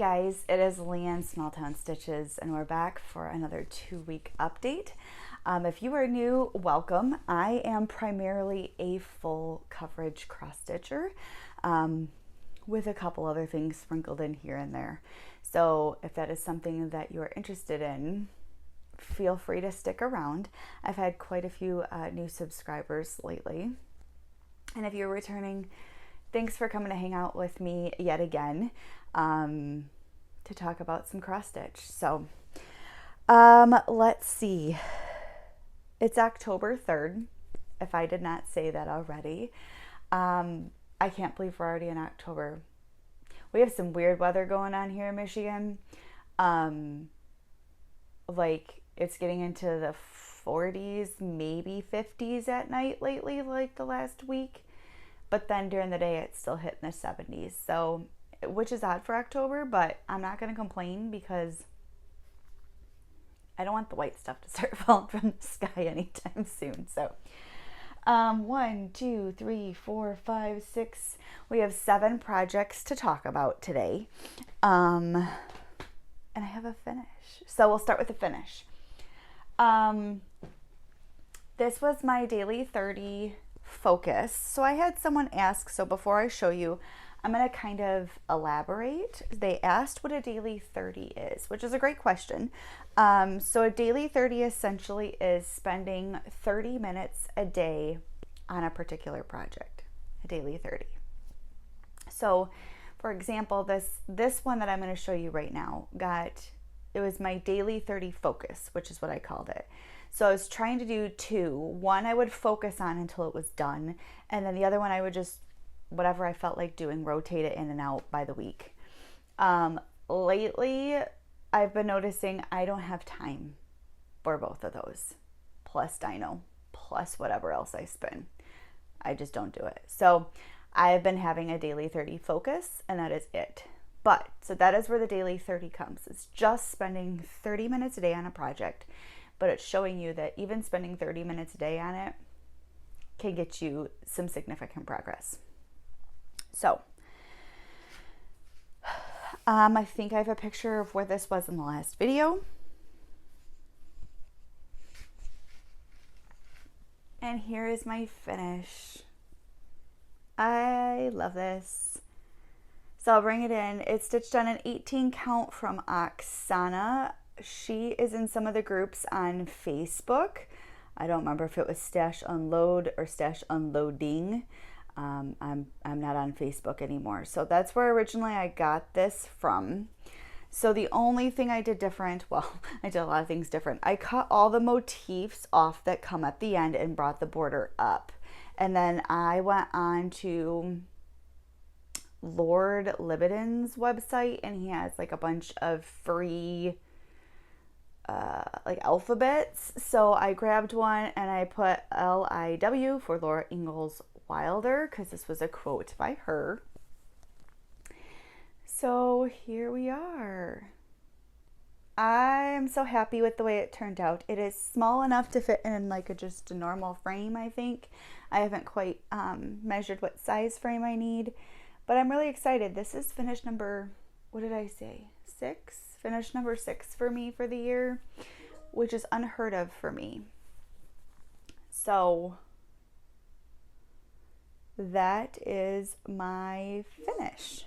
guys, it is Leann Small Town Stitches, and we're back for another 2-week update. If you are new, welcome. I am primarily a full coverage cross stitcher with a couple other things sprinkled in here and there. So if that is something that you're interested in, feel free to stick around. I've had quite a few new subscribers lately. And if you're returning, thanks for coming to hang out with me yet again to talk about some cross stitch. So let's see. It's October 3rd, if I did not say that already. I can't believe we're already in October. We have some weird weather going on here in Michigan. Like it's getting into the 40s, maybe 50s at night lately, like the last week. But then during the day, it's still hitting the 70s. So, which is odd for October, but I'm not going to complain because I don't want the white stuff to start falling from the sky anytime soon. So, 1, 2, 3, 4, 5, 6. We have 7 projects to talk about today. And I have a finish. So we'll start with the finish. This was my daily 30 focus. So I had someone ask, so before I show you, I'm going to kind of elaborate. They asked what a daily 30 is, which is a great question. So a daily 30 essentially is spending 30 minutes a day on a particular project, a daily 30. So for example, this one that I'm going to show you right now it was my daily 30 focus, which is what I called it. So I was trying to do 2. One I would focus on until it was done, and then the other one I would just, whatever I felt like doing, rotate it in and out by the week. Lately, I've been noticing I don't have time for both of those, plus dyno, plus whatever else I spin. I just don't do it. So I've been having a daily 30 focus, and that is it. But, so that is where the daily 30 comes. It's just spending 30 minutes a day on a project, but it's showing you that even spending 30 minutes a day on it can get you some significant progress. So, I think I have a picture of where this was in the last video. And here is my finish. I love this. So I'll bring it in. It's stitched on an 18 count from Oksana. She is in some of the groups on Facebook. I don't remember if it was Stash Unload or Stash Unloading. I'm not on Facebook anymore. So that's where originally I got this from. So the only thing I did different, well, I did a lot of things different. I cut all the motifs off that come at the end and brought the border up. And then I went on to Lord Libidin's website, and he has like a bunch of free like alphabets. So I grabbed one and I put LIW for Laura Ingalls Wilder because this was a quote by her. So here we are. I'm so happy with the way it turned out. It is small enough to fit in like just a normal frame, I think. I haven't quite measured what size frame I need, but I'm really excited. This is finish number, what did I say? 6? Finish number 6 for me for the year, which is unheard of for me. So that is my finish.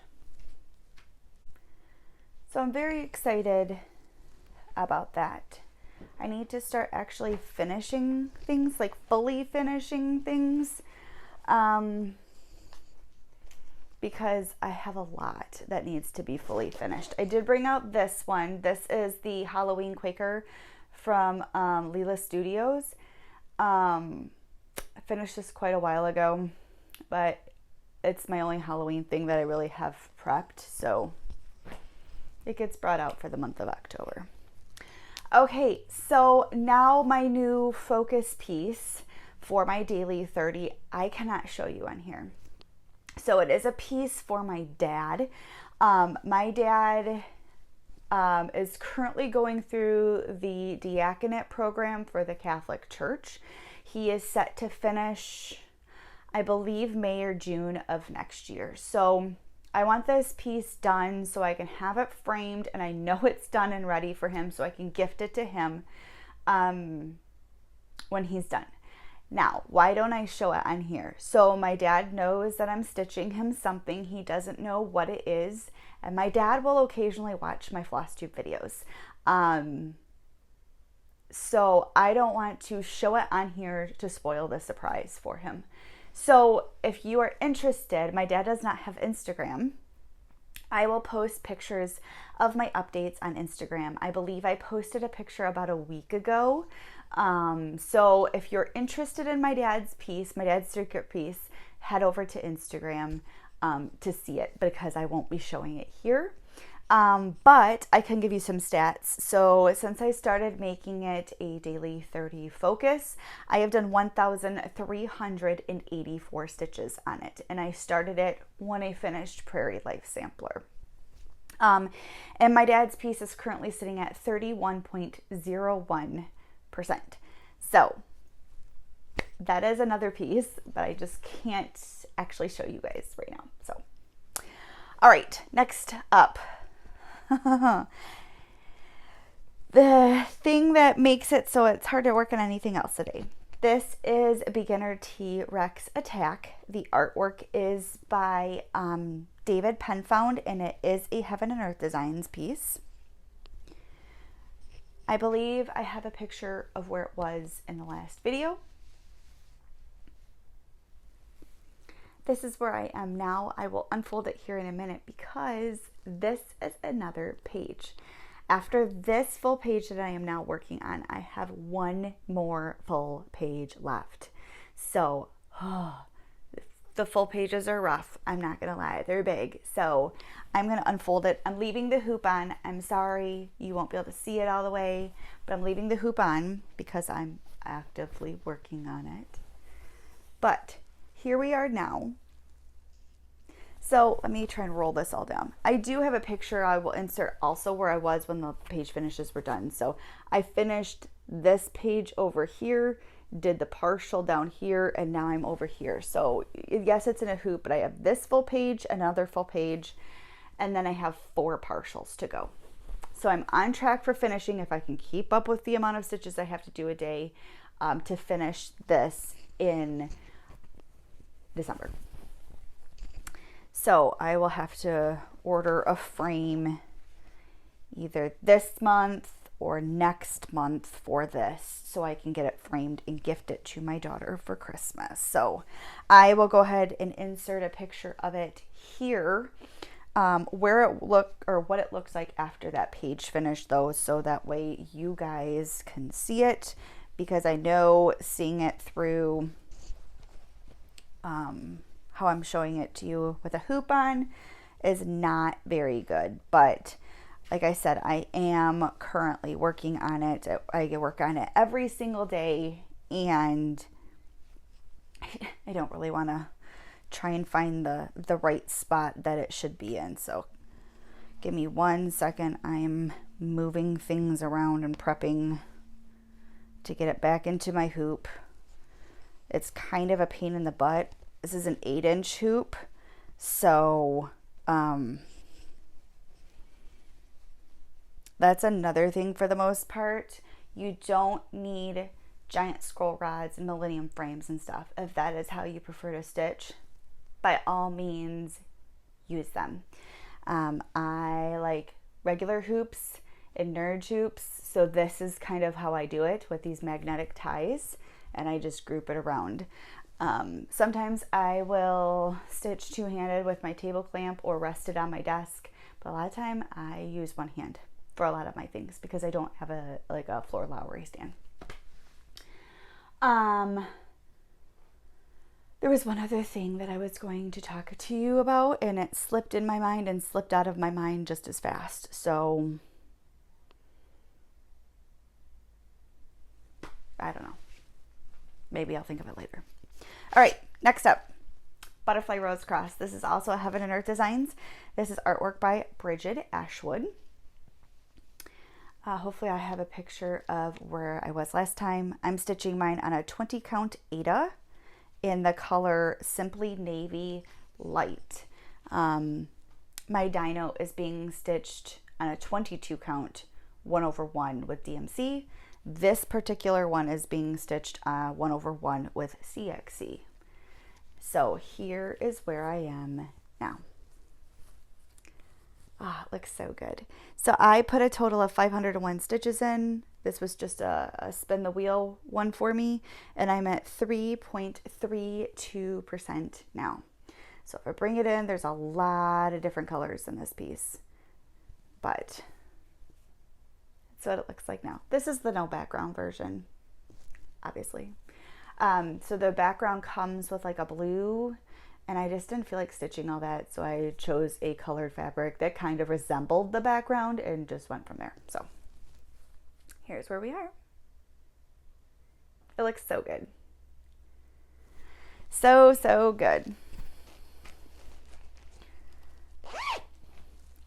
So I'm very excited about that. I need to start actually finishing things, like fully finishing things, because I have a lot that needs to be fully finished. I did bring out this one. This is the Halloween Quaker from Leela Studios. I finished this quite a while ago, but it's my only Halloween thing that I really have prepped, so it gets brought out for the month of October. Okay, so now my new focus piece for my daily 30, I cannot show you on here. So it is a piece for my dad. My dad is currently going through the diaconate program for the Catholic Church. He is set to finish, I believe, May or June of next year. So I want this piece done so I can have it framed and I know it's done and ready for him so I can gift it to him when he's done. Now, why don't I show it on here? So my dad knows that I'm stitching him something. He doesn't know what it is. And my dad will occasionally watch my Flosstube videos. So I don't want to show it on here to spoil the surprise for him. So if you are interested, my dad does not have Instagram. I will post pictures of my updates on Instagram. I believe I posted a picture about a week ago. So if you're interested in my dad's piece, my dad's Circus piece, head over to Instagram to see it because I won't be showing it here. But I can give you some stats. So since I started making it a daily 30 focus, I have done 1,384 stitches on it. And I started it when I finished Prairie Life Sampler. And my dad's piece is currently sitting at 31.01%. So that is another piece, but I just can't actually show you guys right now. So, all right, next up. The thing that makes it so it's hard to work on anything else today. This is Beginner T-Rex Attack. The artwork is by David Penfound, and it is a Heaven and Earth Designs piece. I believe I have a picture of where it was in the last video. This is where I am now. I will unfold it here in a minute because this is another page. After this full page that I am now working on, I have one more full page left. So, the full pages are rough. I'm not gonna lie, they're big. So I'm gonna unfold it. I'm leaving the hoop on. I'm sorry you won't be able to see it all the way, but I'm leaving the hoop on because I'm actively working on it. But here we are now. So let me try and roll this all down. I do have a picture I will insert also where I was when the page finishes were done. So I finished this page over here, did the partial down here, and now I'm over here. So yes, it's in a hoop, but I have this full page, another full page, and then I have 4 partials to go. So I'm on track for finishing if I can keep up with the amount of stitches I have to do a day to finish this in December. So I will have to order a frame either this month or next month for this so I can get it framed and gift it to my daughter for Christmas. So I will go ahead and insert a picture of it here where it what it looks like after that page finished though, so that way you guys can see it, because I know seeing it through how I'm showing it to you with a hoop on is not very good, but like I said, I am currently working on it. I work on it every single day, and I don't really want to try and find the right spot that it should be in. So give me 1 second. I'm moving things around and prepping to get it back into my hoop. It's kind of a pain in the butt. This is an 8-inch hoop, so that's another thing. For the most part, you don't need giant scroll rods and millennium frames and stuff. If that is how you prefer to stitch, by all means use them. I like regular hoops and nerd hoops, so this is kind of how I do it with these magnetic ties, and I just group it around. Sometimes I will stitch two-handed with my table clamp or rest it on my desk, but a lot of time I use one hand for a lot of my things because I don't have a floor Lowry stand. There was one other thing that I was going to talk to you about, and it slipped in my mind and slipped out of my mind just as fast. So I don't know. Maybe I'll think of it later. All right, next up, Butterfly Rose Cross. This is also Heaven and Earth Designs. This is artwork by Bridget Ashwood. Hopefully I have a picture of where I was last time. I'm stitching mine on a 20 count Aida in the color Simply Navy Light. my dino is being stitched on a 22 count 1/1 with DMC. This particular one is being stitched 1/1 with CXC. So here is where I am now. Ah, it looks so good. So I put a total of 501 stitches in. This was just a spin the wheel one for me, and I'm at 3.32% now. So if I bring it in, there's a lot of different colors in this piece, but that's what it looks like now. This is the no background version, obviously. So the background comes with like a blue, and I just didn't feel like stitching all that, so I chose a colored fabric that kind of resembled the background and just went from there. So here's where we are. It looks so good. So good.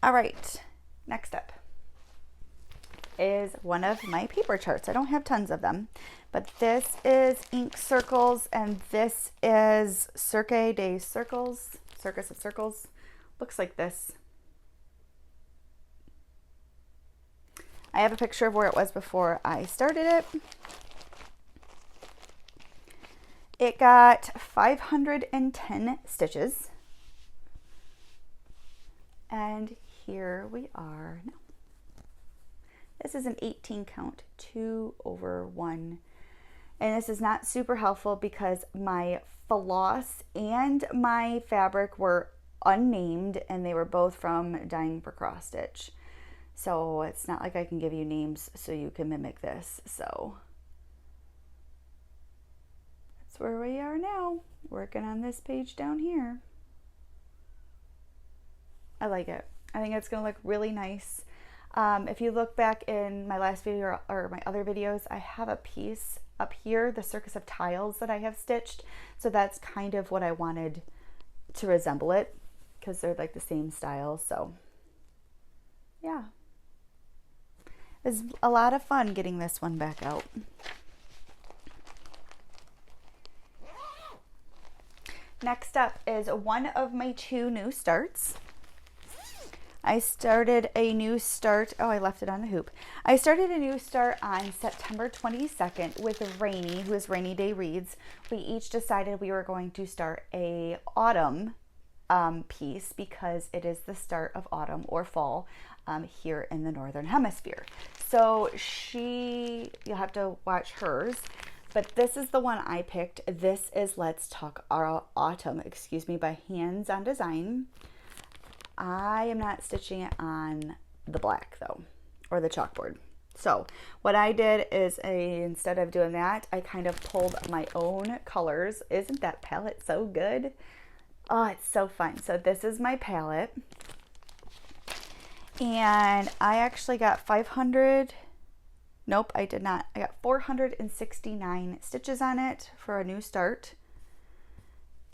All right, next up is one of my paper charts. I don't have tons of them, but this is ink circles, and this is Circus of Circles. Looks like this. I have a picture of where it was before I started it. It got 510 stitches, and here we are now. This is an 18 count 2/1, and this is not super helpful because my floss and my fabric were unnamed, and they were both from Dying for Cross Stitch. So it's not like I can give you names so you can mimic this. So that's where we are now, working on this page down here. I like it. I think it's gonna look really nice. If you look back in my last video or my other videos, I have a piece up here, the Circus of tiles that I have stitched. So that's kind of what I wanted to resemble it, because they're like the same style. So yeah, it was a lot of fun getting this one back out. Next up is one of my 2 new starts. I started a new start. Oh, I left it on the hoop. I started a new start on September 22nd with Rainy, who is Rainy Day Reads. We each decided we were going to start a autumn piece because it is the start of autumn or fall here in the Northern Hemisphere. So you'll have to watch hers, but this is the one I picked. This is Let's Talk Autumn, by Hands on Design. I am not stitching it on the black though, or the chalkboard. So what I did is instead of doing that, I kind of pulled my own colors. Isn't that palette so good? Oh, it's so fun. So this is my palette, and I actually got 500. Nope, I did not. I got 469 stitches on it for a new start.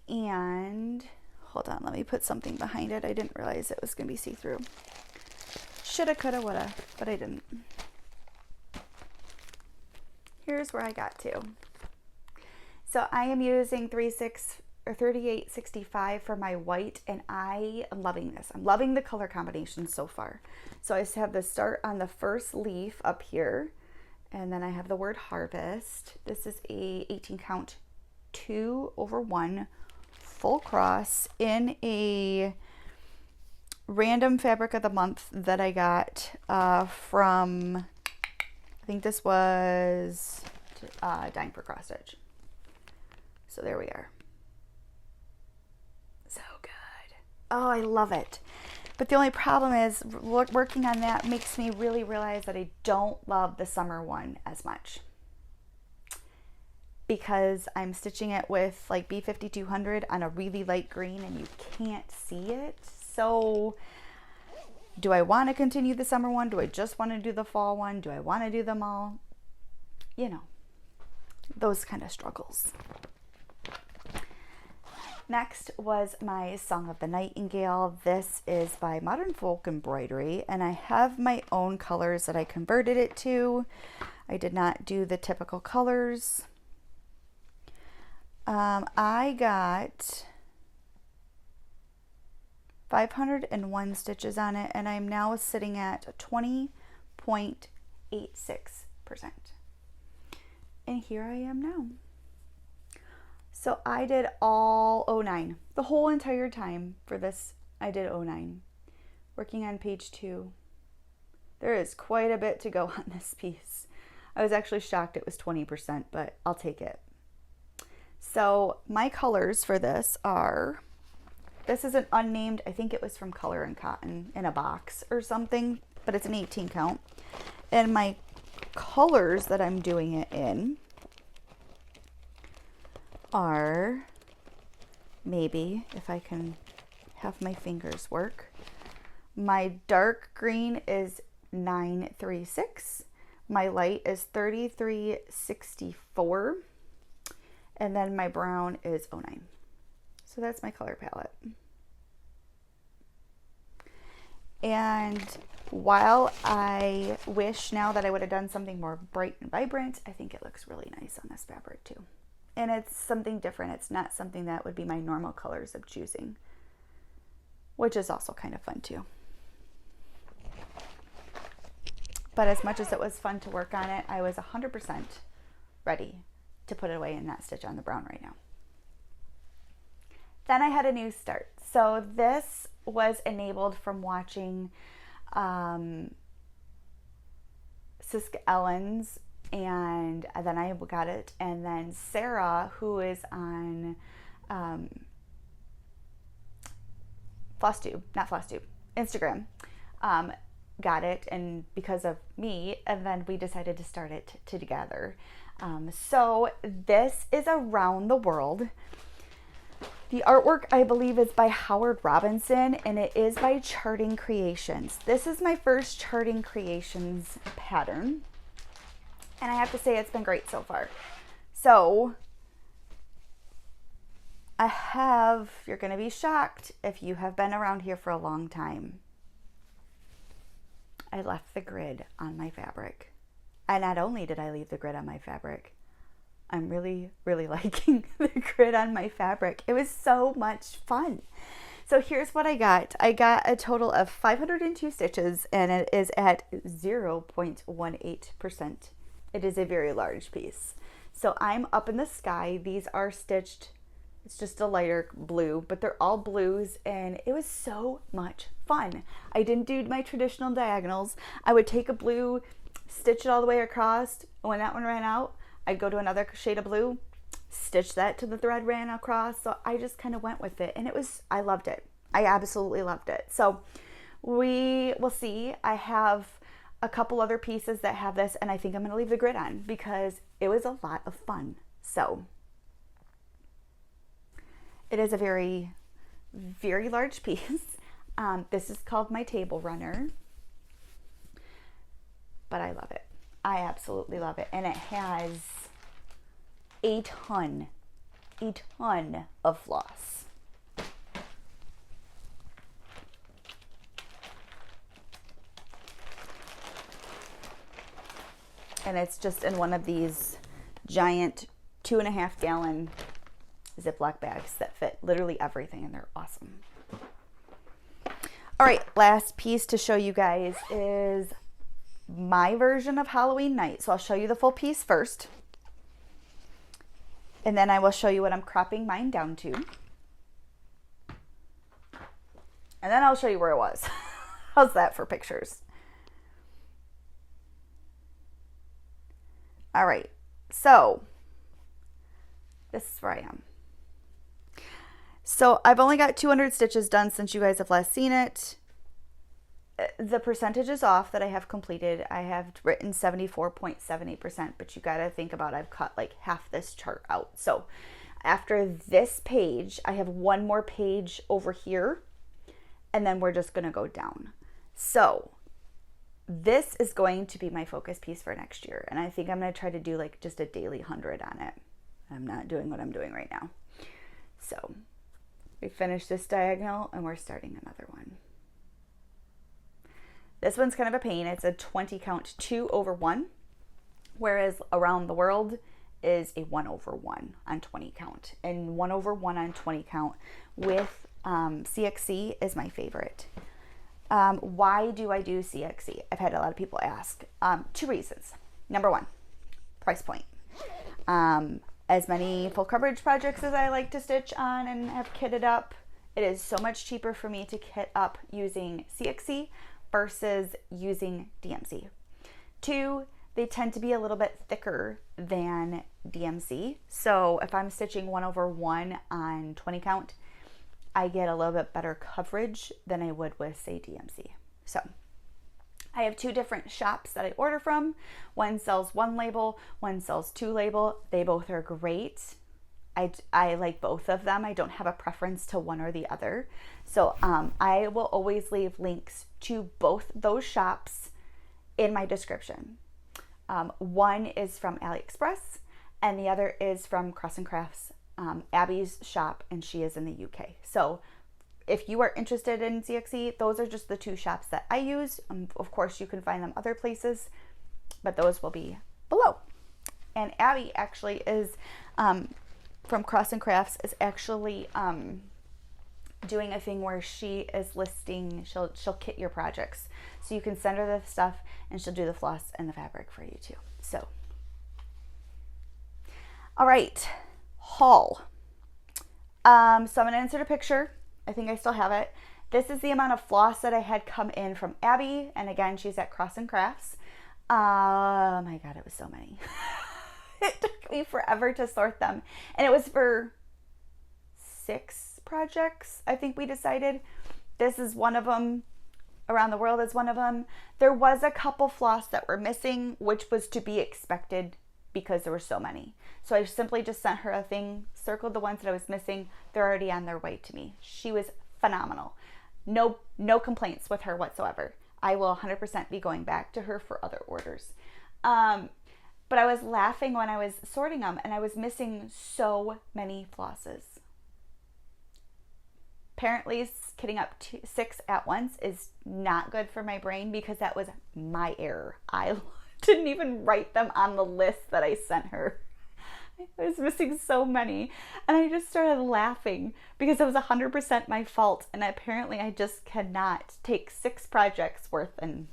And hold on, let me put something behind it. I didn't realize it was going to be see-through. Shoulda, coulda, woulda, but I didn't. Here's where I got to. So I am using 3865 for my white, and I am loving this. I'm loving the color combination so far. So I just have the start on the first leaf up here, and then I have the word harvest. This is a 18 count 2/1 full cross in a random fabric of the month that I got from, I think this was Dying for Cross Stitch. So there we are. So good. Oh, I love it. But the only problem is working on that makes me really realize that I don't love the summer one as much, because I'm stitching it with like B5200 on a really light green and you can't see it. So do I want to continue the summer one? Do I just want to do the fall one? Do I want to do them all? You know, those kind of struggles. Next was my Song of the Nightingale. This is by Modern Folk Embroidery, and I have my own colors that I converted it to. I did not do the typical colors. I got 501 stitches on it, and I'm now sitting at 20.86%. And here I am now. So I did all 09. The whole entire time for this, I did 09. Working on page 2. There is quite a bit to go on this piece. I was actually shocked it was 20%, but I'll take it. So my colors for this are, this is an unnamed, I think it was from Color and Cotton in a box or something, but it's an 18 count. And my colors that I'm doing it in are, maybe if I can have my fingers work, my dark green is 936, my light is 3364, and then my brown is 09. So that's my color palette. And while I wish now that I would have done something more bright and vibrant, I think it looks really nice on this fabric too. And it's something different. It's not something that would be my normal colors of choosing, which is also kind of fun too. But as much as it was fun to work on it, I was 100% ready to put it away and not stitch on the brown right now. Then I had a new start. So this was enabled from watching Siska Ellen's, and then I got it. And then Sarah, who is on Flosstube, not Flosstube, Instagram, got it, and because of me, and then we decided to start it together. So this is Around the World. The artwork, I believe, is by Howard Robinson, and it is by Charting Creations. This is my first Charting Creations pattern, and I have to say it's been great so far. So you're going to be shocked if you have been around here for a long time. I left the grid on my fabric. And not only did I leave the grid on my fabric, I'm really, really liking the grid on my fabric. It was so much fun. So here's what I got. I got a total of 502 stitches, and it is at 0.18%. It is a very large piece. So I'm up in the sky. These are stitched, it's just a lighter blue, but they're all blues, and it was so much fun. I didn't do my traditional diagonals. I would take a blue, stitch it all the way across. When that one ran out, I'd go to another shade of blue, stitch that till the thread ran across. So I just kind of went with it, and I loved it. I absolutely loved it. So we will see. I have a couple other pieces that have this, and I think I'm going to leave the grid on because it was a lot of fun. So it is a very, very large piece. This is called my table runner, but I love it. I absolutely love it. And it has a ton of floss. And it's just in one of these giant 2.5 gallon Ziploc bags that fit literally everything, and they're awesome. All right, last piece to show you guys is my version of Halloween Night. So I'll show you the full piece first, and then I will show you what I'm cropping mine down to, and then I'll show you where it was. How's that for pictures? All right, so this is where I am. So I've only got 200 stitches done since you guys have last seen it. The percentage is off that I have completed. I have written 74.78%, but you got to think about, I've cut like half this chart out. So after this page, I have one more page over here, and then we're just going to go down. So this is going to be my focus piece for next year. And I think I'm going to try to do like just a daily 100 on it. I'm not doing what I'm doing right now. So we finished this diagonal and we're starting another one. This one's kind of a pain. It's a 20 count 2 over 1, whereas Around the World is a 1 over 1 on 20 count, and 1 over 1 on 20 count with CXC is my favorite. Why do I do CXC? I've had a lot of people ask. 2 reasons. Number 1, price point. As many full coverage projects as I like to stitch on and have kitted up, it is so much cheaper for me to kit up using CXC versus using DMC. 2, they tend to be a little bit thicker than DMC. So if I'm stitching 1/1 on 20 count, I get a little bit better coverage than I would with, say, DMC. So I have 2 different shops that I order from. One sells 1 label, one sells 2 label. They both are great. I like both of them. I don't have a preference to one or the other. So I will always leave links to both those shops in my description. One is from AliExpress and the other is from Cross and Crafts, Abby's shop, and she is in the UK. So if you are interested in CXC, those are just the 2 shops that I use. Of course, you can find them other places, but those will be below. And Abby actually is, from Cross and Crafts, is actually doing a thing where she is listing, she'll kit your projects. So you can send her the stuff and she'll do the floss and the fabric for you too. So, all right, haul. So I'm gonna insert a picture. I think I still have it. This is the amount of floss that I had come in from Abby. And again, she's at Cross and Crafts. Oh my God, it was so many. It took me forever to sort them. And it was for 6 projects, I think we decided. This is one of them. Around the World is one of them. There was a couple floss that were missing, which was to be expected because there were so many. So I simply just sent her a thing, circled the ones that I was missing. They're already on their way to me. She was phenomenal. No complaints with her whatsoever. I will 100% be going back to her for other orders. But I was laughing when I was sorting them and I was missing so many flosses. Apparently kitting up 6 at once is not good for my brain because that was my error. I didn't even write them on the list that I sent her. I was missing so many and I just started laughing because it was 100% my fault, and apparently I just cannot take 6 projects worth and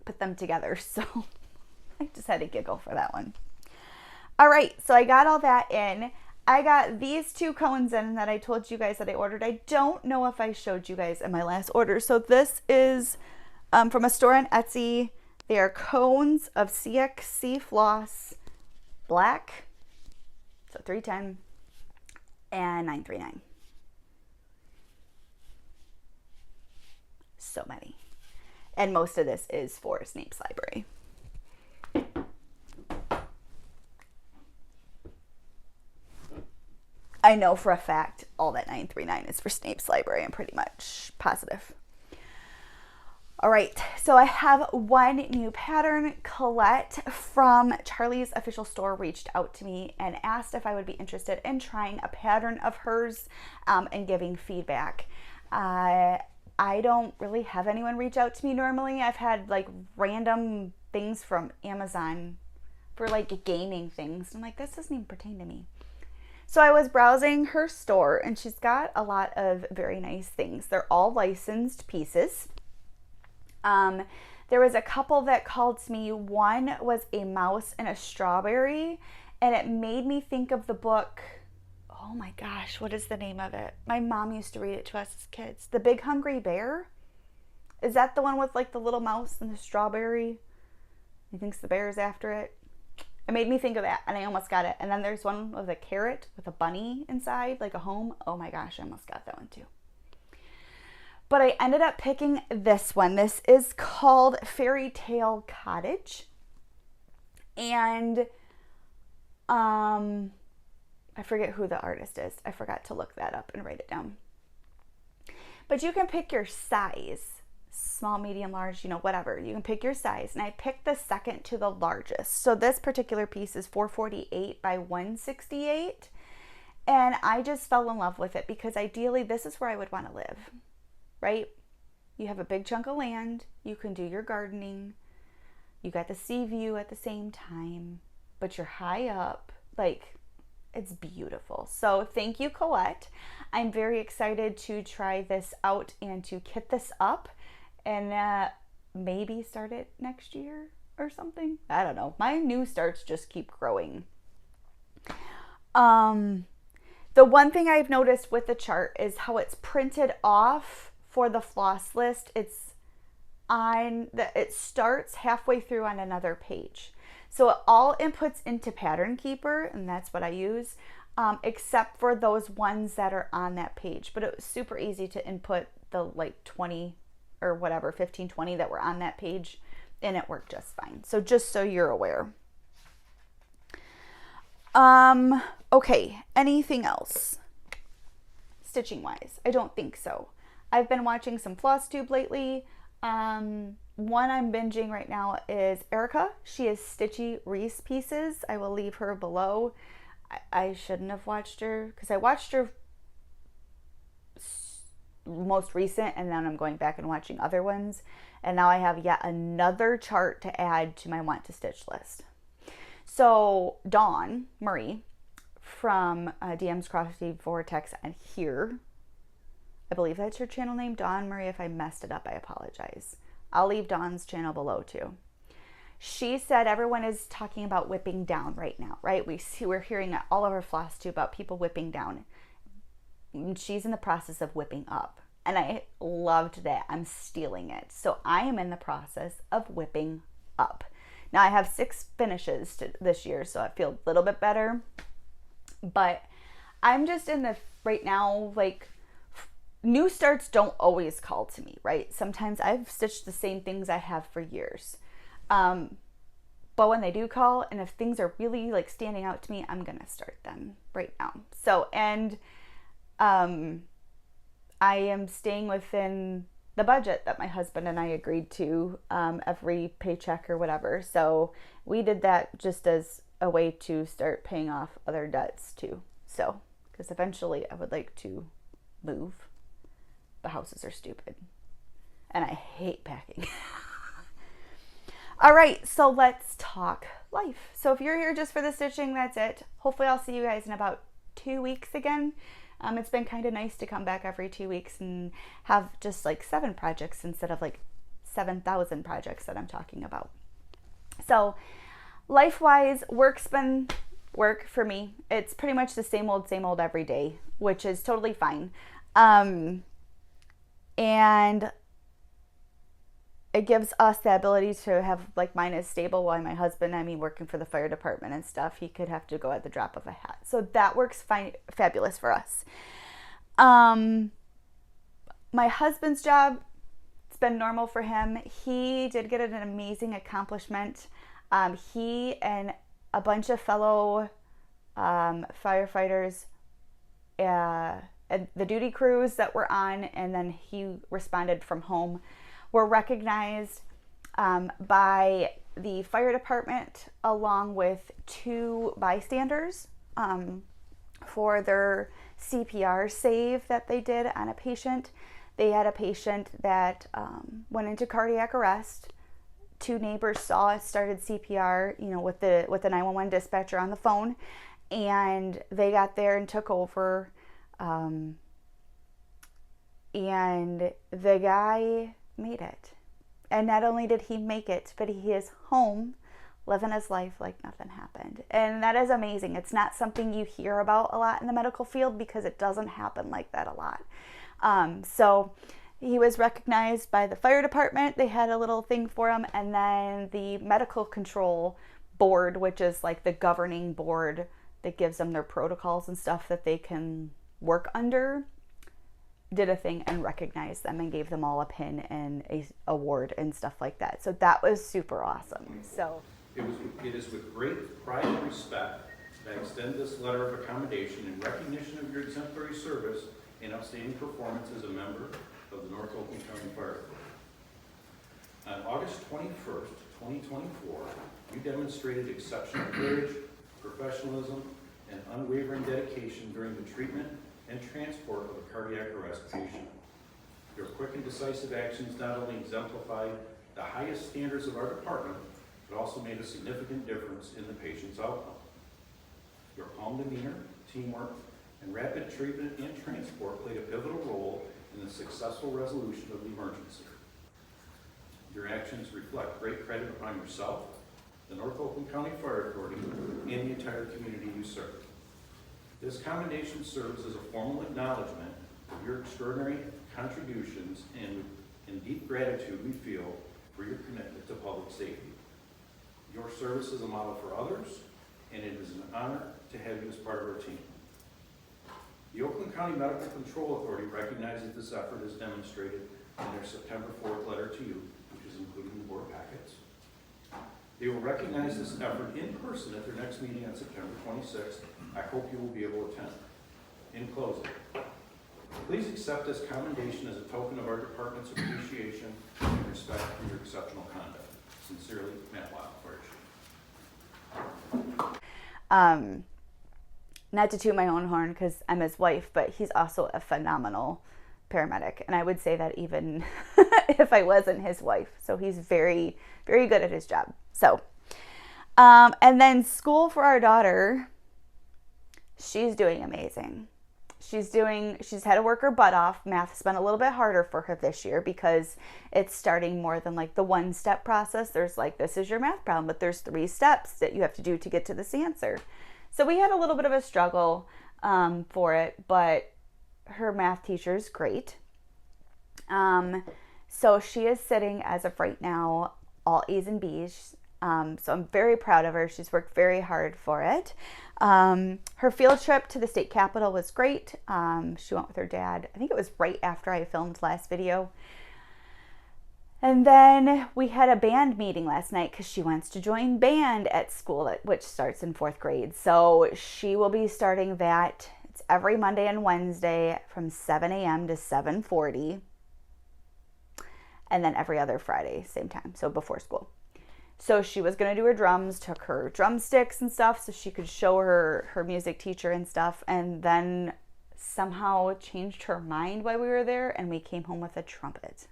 put them together. So I just had to giggle for that one. All right, so I got all that in. I got these 2 cones in that I told you guys that I ordered. I don't know if I showed you guys in my last order. So this is from a store on Etsy. They are cones of CXC Floss, black, so 310 and 939. So many. And most of this is for Snape's Library. I know for a fact all that 939 is for Snape's Library. I'm pretty much positive. All right, so I have one new pattern. Colette from Charlie's official store reached out to me and asked if I would be interested in trying a pattern of hers and giving feedback. I don't really have anyone reach out to me normally. I've had like random things from Amazon for like gaming things. I'm like, this doesn't even pertain to me. So I was browsing her store and she's got a lot of very nice things. They're all licensed pieces. There was a couple that called to me. One was a mouse and a strawberry, and it made me think of the book. Oh my gosh, what is the name of it? My mom used to read it to us as kids. The Big Hungry Bear? Is that the one with like the little mouse and the strawberry? He thinks the bear is after it. It made me think of that, and I almost got it. And then there's one with a carrot with a bunny inside, like a home. Oh my gosh, I almost got that one too. But I ended up picking this one. This is called Fairytale Cottage. And I forget who the artist is. I forgot to look that up and write it down. But you can pick your size. Small, medium, large, you know, whatever. You can pick your size. And I picked the second to the largest. So this particular piece is 448 by 168. And I just fell in love with it because ideally this is where I would want to live, right? You have a big chunk of land. You can do your gardening. You got the sea view at the same time, but you're high up. Like, It's beautiful. So thank you, Colette. I'm very excited to try this out and to kit this up and maybe start it next year or something. I don't know. My new starts just keep growing. The one thing I've noticed with the chart is how it's printed off for the floss list. It starts halfway through on another page. So it all inputs into Pattern Keeper, and that's what I use, except for those ones that are on that page. But it was super easy to input the like 20 or whatever, 15, 20 that were on that page, and it worked just fine. So just so you're aware. Okay, anything else? Stitching wise, I don't think so. I've been watching some Flosstube lately. One I'm binging right now is Erica. She is Stitchy Reese Pieces. I will leave her below. I shouldn't have watched her because I watched her most recent and then I'm going back and watching other ones. And now I have yet another chart to add to my want to stitch list. So Dawn Marie from DM's Crafty Vortex and here, I believe that's her channel name, Dawn Marie. If I messed it up, I apologize. I'll leave Dawn's channel below too. She said everyone is talking about whipping down right now, right? We're hearing that all over Flosstube about people whipping down. She's in the process of whipping up. And I loved that. I'm stealing it. So I am in the process of whipping up. Now I have 6 finishes this year, so I feel a little bit better. But I'm just in the, right now, like, new starts don't always call to me, right? Sometimes I've stitched the same things I have for years. But when they do call, and if things are really like standing out to me, I'm going to start them right now. So, and I am staying within the budget that my husband and I agreed to every paycheck or whatever. So we did that just as a way to start paying off other debts too. So, because eventually I would like to move. The houses are stupid. And I hate packing. All right, so let's talk life. So if you're here just for the stitching, that's it. Hopefully I'll see you guys in about 2 weeks again. It's been kind of nice to come back every 2 weeks and have just like 7 projects instead of like 7,000 projects that I'm talking about. So life-wise, work's been work for me. It's pretty much the same old every day, which is totally fine. And it gives us the ability to have, like, mine is stable while my husband, I mean, working for the fire department and stuff, he could have to go at the drop of a hat. So that works fine, fabulous for us. My husband's job, it's been normal for him. He did get an amazing accomplishment. He and a bunch of fellow firefighters, the duty crews that were on, and then he responded from home, were recognized by the fire department along with 2 bystanders for their CPR save that they did on a patient. They had a patient that went into cardiac arrest. 2 neighbors saw it, started CPR, you know, with the 911 dispatcher on the phone, and they got there and took over. And the guy made it. And not only did he make it, but he is home living his life like nothing happened. And that is amazing. It's not something you hear about a lot in the medical field because it doesn't happen like that a lot. So he was recognized by the fire department. They had a little thing for him. And then the medical control board, which is like the governing board that gives them their protocols and stuff that they can work under, did a thing and recognized them and gave them all a pin and a award and stuff like that. So that was super awesome. So it is with great pride and respect that I extend this letter of accommodation in recognition of your exemplary service and outstanding performance as a member of the North Oakland County Fire Department. On August 21st, 2024, you demonstrated exceptional courage, professionalism, and unwavering dedication during the treatment and transport of a cardiac arrest patient. Your quick and decisive actions not only exemplified the highest standards of our department, but also made a significant difference in the patient's outcome. Your calm demeanor, teamwork, and rapid treatment and transport played a pivotal role in the successful resolution of the emergency. Your actions reflect great credit upon yourself, the North Oakland County Fire Authority, and the entire community you serve. This commendation serves as a formal acknowledgement of your extraordinary contributions and in deep gratitude we feel for your commitment to public safety. Your service is a model for others, and it is an honor to have you as part of our team. The Oakland County Medical Control Authority recognizes this effort as demonstrated in their September 4th letter to you, which is included in the board packets. They will recognize this effort in person at their next meeting on September 26th. I hope you will be able to attend. In closing, please accept this commendation as a token of our department's appreciation and respect for your exceptional conduct. Sincerely, Matt Weil, Fire Chief. Not to toot my own horn because I'm his wife, but he's also a phenomenal paramedic. And I would say that even if I wasn't his wife. So he's very, very good at his job. So, and then school for our daughter, she's doing amazing. She's had to work her butt off. Math's been a little bit harder for her this year because it's starting more than like the one-step process. There's like, this is your math problem, but there's 3 steps that you have to do to get to this answer. So we had a little bit of a struggle for it, but her math teacher is great. So she is sitting, as of right now, all A's and B's. So I'm very proud of her. She's worked very hard for it. Her field trip to the state capitol was great. She went with her dad. I think it was right after I filmed last video. And then we had a band meeting last night because she wants to join band at school, which starts in 4th grade. So she will be starting that. It's every Monday and Wednesday from 7 a.m. to 7:40. And then every other Friday, same time, so before school. So she was going to do her drums, took her drumsticks and stuff so she could show her music teacher and stuff, and then somehow changed her mind while we were there, and we came home with a trumpet.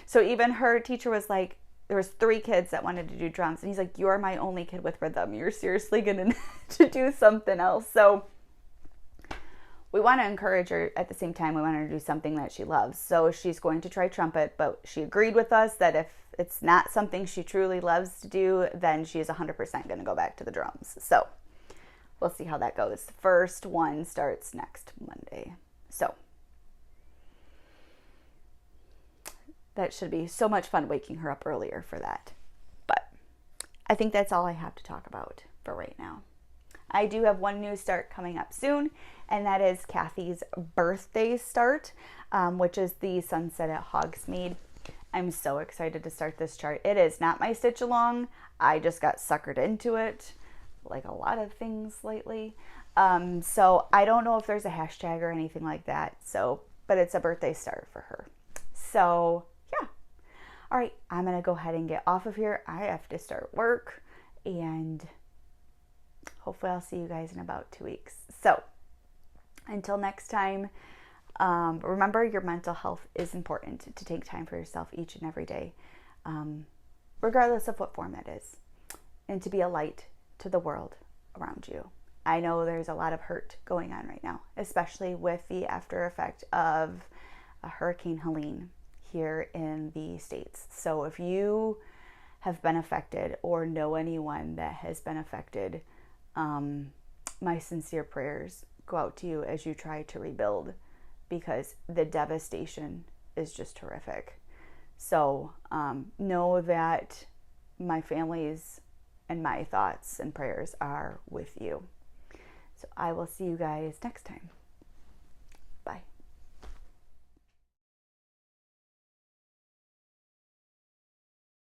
So even her teacher was like, there was 3 kids that wanted to do drums, and he's like, you're my only kid with rhythm. You're seriously going to do something else. So we want to encourage her. At the same time, we want her to do something that she loves. So she's going to try trumpet, but she agreed with us that if it's not something she truly loves to do, then she is 100% going to go back to the drums. So we'll see how that goes. First one starts next Monday. So that should be so much fun waking her up earlier for that. But I think that's all I have to talk about for right now. I do have one new start coming up soon, and that is Kathy's birthday start, which is the Sunset at Hogsmeade. I'm so excited to start this chart. It is not my stitch along. I just got suckered into it, like a lot of things lately. So I don't know if there's a hashtag or anything like that. So, but it's a birthday start for her. So yeah. All right, I'm going to go ahead and get off of here. I have to start work, and hopefully I'll see you guys in about 2 weeks. So until next time, remember your mental health is important, to take time for yourself each and every day, regardless of what form that is, and to be a light to the world around you. I know there's a lot of hurt going on right now, especially with the after effect of Hurricane Helene here in the States. So if you have been affected or know anyone that has been affected, my sincere prayers go out to you as you try to rebuild, because the devastation is just horrific. So know that my family's and my thoughts and prayers are with you. So I will see you guys next time.